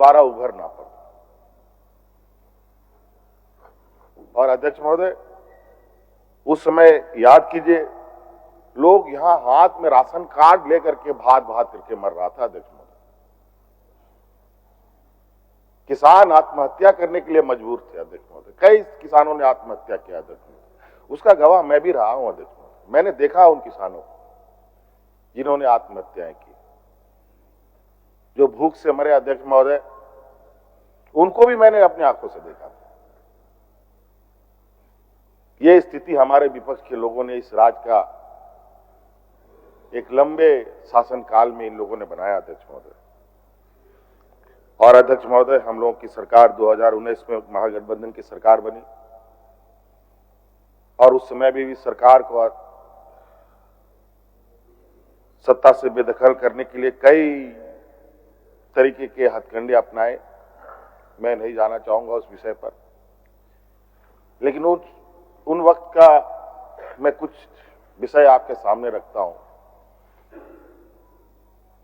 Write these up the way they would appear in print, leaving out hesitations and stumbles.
दोबारा उभरना पड़ा। और अध्यक्ष महोदय, उस समय याद कीजिए, लोग यहां हाथ में राशन कार्ड लेकर के भात भात करके मर रहा था। अध्यक्ष महोदय, किसान आत्महत्या करने के लिए मजबूर थे। अध्यक्ष महोदय, कई किसानों ने आत्महत्या किया। अध्यक्ष महोदय, उसका गवाह मैं भी रहा हूं। अध्यक्ष महोदय, मैंने देखा उन किसानों को जिन्होंने आत्महत्याएं की, जो भूख से मरे। अध्यक्ष महोदय, उनको भी मैंने अपनी आंखों से देखा था। ये स्थिति हमारे विपक्ष के लोगों ने इस राज्य का एक लंबे शासनकाल में इन लोगों ने बनाया। अध्यक्ष महोदय, और अध्यक्ष महोदय, हम लोगों की सरकार 2019 में महागठबंधन की सरकार बनी, और उस समय भी सरकार को सत्ता से बेदखल करने के लिए कई तरीके के हथकंडे अपनाए। मैं नहीं जाना चाहूंगा उस विषय पर, लेकिन उन वक्त का मैं कुछ विषय आपके सामने रखता हूं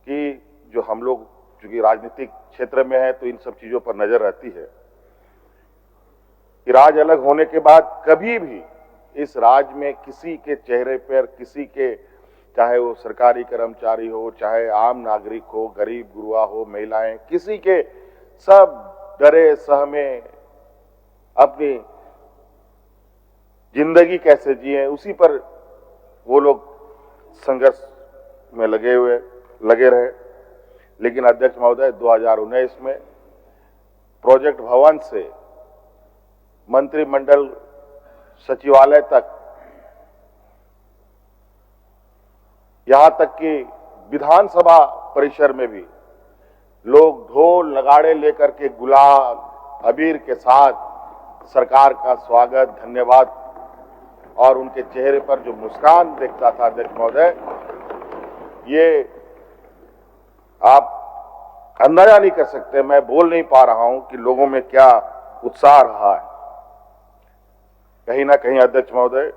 कि जो हम लोग चूंकि राजनीतिक क्षेत्र में है तो इन सब चीजों पर नजर रहती है कि राज्य अलग होने के बाद कभी भी इस राज्य में किसी के चेहरे पर, किसी के, चाहे वो सरकारी कर्मचारी हो, चाहे आम नागरिक हो, गरीब गुरुआ हो, महिलाएं, किसी के, सब डरे सहमे अपनी जिंदगी कैसे जिए उसी पर वो लोग संघर्ष में लगे रहे। लेकिन अध्यक्ष महोदय, 2019 में प्रोजेक्ट भवन से मंत्रिमंडल सचिवालय तक, यहां तक कि विधानसभा परिसर में भी लोग ढोल नगाड़े लेकर के गुलाल अबीर के साथ सरकार का स्वागत, धन्यवाद, और उनके चेहरे पर जो मुस्कान देखता था। अध्यक्ष महोदय, ये आप अंदाजा नहीं कर सकते, मैं बोल नहीं पा रहा हूं कि लोगों में क्या उत्साह रहा है। कहीं ना कहीं अध्यक्ष महोदय,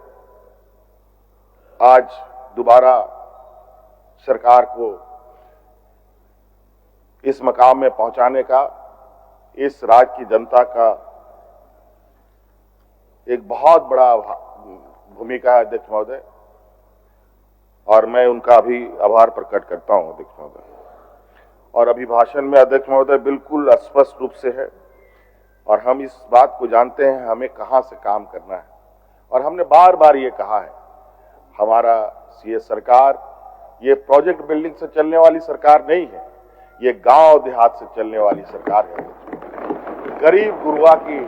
आज दोबारा सरकार को इस मकाम में पहुंचाने का इस राज्य की जनता का एक बहुत बड़ा भूमिका है। अध्यक्ष महोदय, और मैं उनका भी आभार प्रकट करता हूं। अध्यक्ष महोदय, और अभिभाषण में अध्यक्ष महोदय बिल्कुल स्पष्ट रूप से है, और हम इस बात को जानते हैं हमें कहां से काम करना है, और हमने बार बार ये कहा है, हमारा ये सरकार ये प्रोजेक्ट बिल्डिंग से चलने वाली सरकार नहीं है, ये गांव देहात से चलने वाली सरकार है। गरीब गुरुआ की,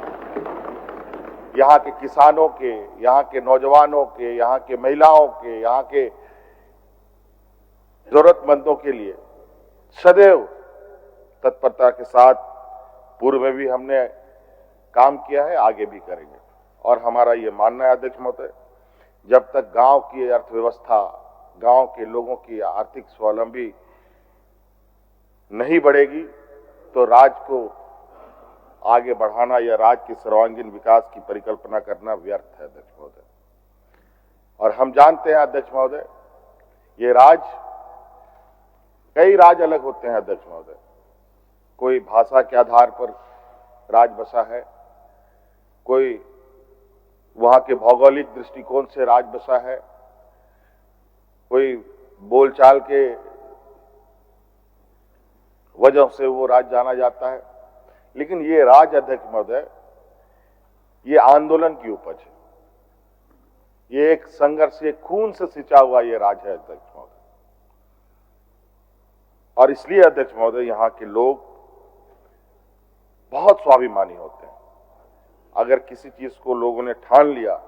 यहाँ के किसानों के, यहाँ के नौजवानों के, यहाँ के महिलाओं के, यहाँ के जरूरतमंदों के लिए सदैव तत्परता के साथ पूर्व में भी हमने काम किया है, आगे भी करेंगे। और हमारा ये मानना है अध्यक्ष महोदय, जब तक गांव की अर्थव्यवस्था, गांव के लोगों की आर्थिक स्वावलंबी नहीं बढ़ेगी तो राज्य को आगे बढ़ाना या राज्य के सर्वांगीण विकास की परिकल्पना करना व्यर्थ है। अध्यक्ष महोदय, और हम जानते हैं अध्यक्ष महोदय, ये राज्य, कई राज्य अलग होते हैं। अध्यक्ष महोदय, कोई भाषा के आधार पर राज्य बसा है, कोई वहां के भौगोलिक दृष्टिकोण से राज्य बसा है, कोई बोलचाल के वजह से वो राज्य जाना जाता है। लेकिन ये राज्य अध्यक्ष महोदय, ये आंदोलन की उपज है, ये एक संघर्ष, ये खून से सिंचा हुआ ये राज्य है अध्यक्ष महोदय। और इसलिए अध्यक्ष महोदय, यहाँ के लोग बहुत स्वाभिमानी होते हैं। अगर किसी चीज को लोगों ने ठान लिया,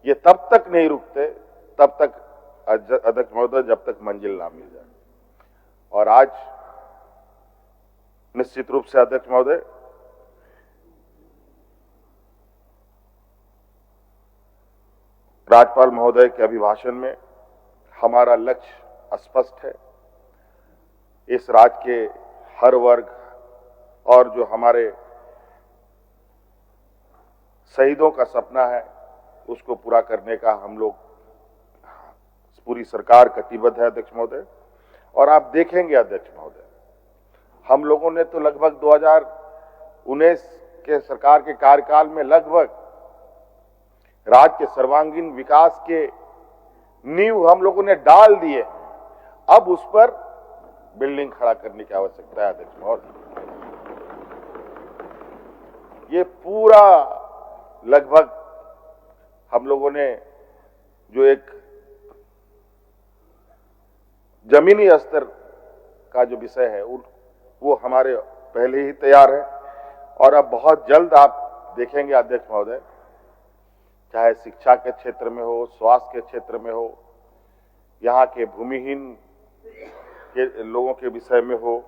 ये तब तक नहीं रुकते, तब तक अध्यक्ष महोदय, जब तक मंजिल ना मिल जाए। और आज निश्चित रूप से अध्यक्ष महोदय, राज्यपाल महोदय के अभिभाषण में हमारा लक्ष्य स्पष्ट है। इस राज्य के हर वर्ग और जो हमारे शहीदों का सपना है उसको पूरा करने का हम लोग, पूरी सरकार कटिबद्ध है अध्यक्ष महोदय। और आप देखेंगे अध्यक्ष महोदय, हम लोगों ने तो लगभग 2019 के सरकार के कार्यकाल में लगभग राज्य के सर्वांगीण विकास के नींव हम लोगों ने डाल दिए। अब उस पर बिल्डिंग खड़ा करने की आवश्यकता है अध्यक्ष महोदय। ये पूरा लगभग हम लोगों ने जो एक जमीनी स्तर का जो विषय है वो हमारे पहले ही तैयार है और अब बहुत जल्द आप देखेंगे अध्यक्ष महोदय, चाहे शिक्षा के क्षेत्र में हो, स्वास्थ्य के क्षेत्र में हो, यहाँ के भूमिहीन के लोगों के विषय में हो,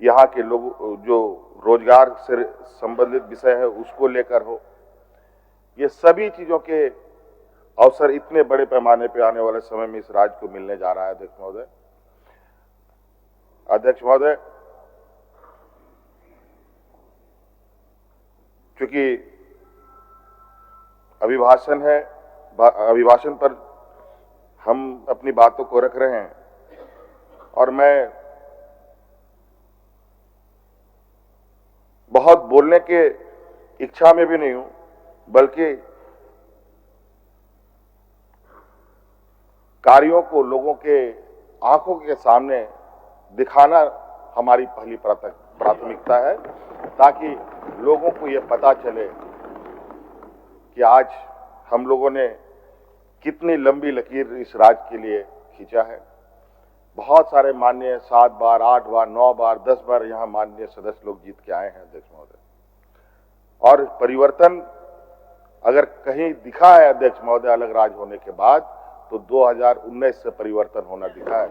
यहाँ के लोग जो रोजगार से संबंधित विषय है उसको लेकर हो, ये सभी चीजों के अवसर इतने बड़े पैमाने पे आने वाले समय में इस राज्य को मिलने जा रहा है अध्यक्ष महोदय। अध्यक्ष महोदय, क्योंकि अभिभाषण है, अभिभाषण पर हम अपनी बातों को रख रहे हैं और मैं बहुत बोलने के इच्छा में भी नहीं हूं, बल्कि कार्यों को लोगों के आंखों के सामने दिखाना हमारी पहली प्राथमिकता है, ताकि लोगों को यह पता चले कि आज हम लोगों ने कितनी लंबी लकीर इस राज्य के लिए खींचा है। बहुत सारे माननीय 7 बार, 8 बार, 9 बार, 10 बार यहाँ माननीय सदस्य लोग जीत के आए हैं अध्यक्ष महोदय। और परिवर्तन अगर कहीं दिखा है अध्यक्ष महोदय अलग राज होने के बाद, तो 2019 से परिवर्तन होना दिखा है।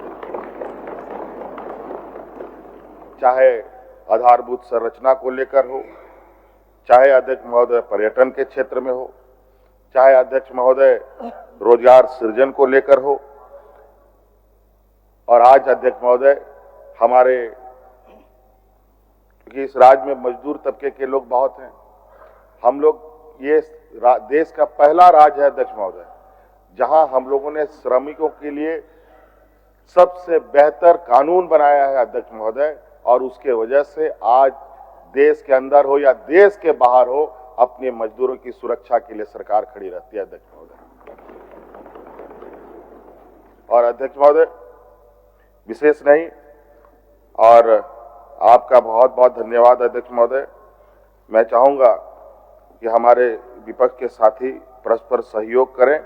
चाहे आधारभूत संरचना को लेकर हो, चाहे अध्यक्ष महोदय पर्यटन के क्षेत्र में हो, चाहे अध्यक्ष महोदय रोजगार सृजन को लेकर हो, और आज अध्यक्ष महोदय हमारे, क्योंकि इस राज्य में मजदूर तबके के लोग बहुत हैं, हम लोग ये देश का पहला राज्य है अध्यक्ष महोदय जहां हम लोगों ने श्रमिकों के लिए सबसे बेहतर कानून बनाया है अध्यक्ष महोदय, और उसके वजह से आज देश के अंदर हो या देश के बाहर हो, अपने मजदूरों की सुरक्षा के लिए सरकार खड़ी रहती है अध्यक्ष महोदय। और अध्यक्ष महोदय विशेष नहीं, और आपका बहुत बहुत धन्यवाद अध्यक्ष महोदय। मैं चाहूंगा कि हमारे विपक्ष के साथी परस्पर सहयोग करें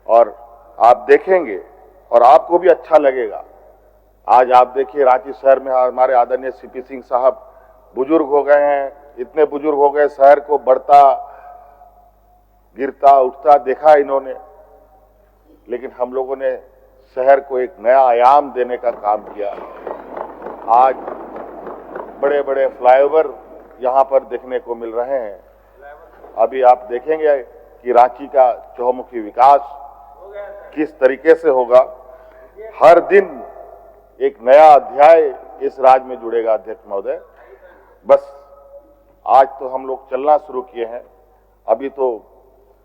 और आप देखेंगे और आपको भी अच्छा लगेगा। आज आप देखिए रांची शहर में हमारे आदरणीय सीपी सिंह साहब बुजुर्ग हो गए हैं, इतने बुजुर्ग हो गए, शहर को बढ़ता गिरता उठता देखा इन्होंने, लेकिन हम लोगों ने शहर को एक नया आयाम देने का काम किया। आज बड़े बड़े फ्लाईओवर यहाँ पर देखने को मिल रहे हैं। अभी आप देखेंगे कि रांची का चहुमुखी विकास किस तरीके से होगा। हर दिन एक नया अध्याय इस राज्य में जुड़ेगा अध्यक्ष महोदय। बस आज तो हम लोग चलना शुरू किए हैं, अभी तो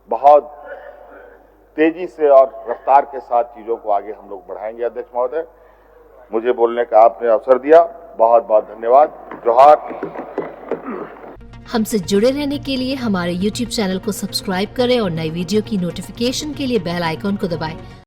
बहुत तेजी से और रफ्तार के साथ चीजों को आगे हम लोग बढ़ाएंगे अध्यक्ष महोदय। मुझे बोलने का आपने अवसर दिया, बहुत बहुत धन्यवाद। जोहार। हमसे जुड़े रहने के लिए हमारे YouTube चैनल को सब्सक्राइब करें और नई वीडियो की नोटिफिकेशन के लिए बेल आइकॉन को दबाएं।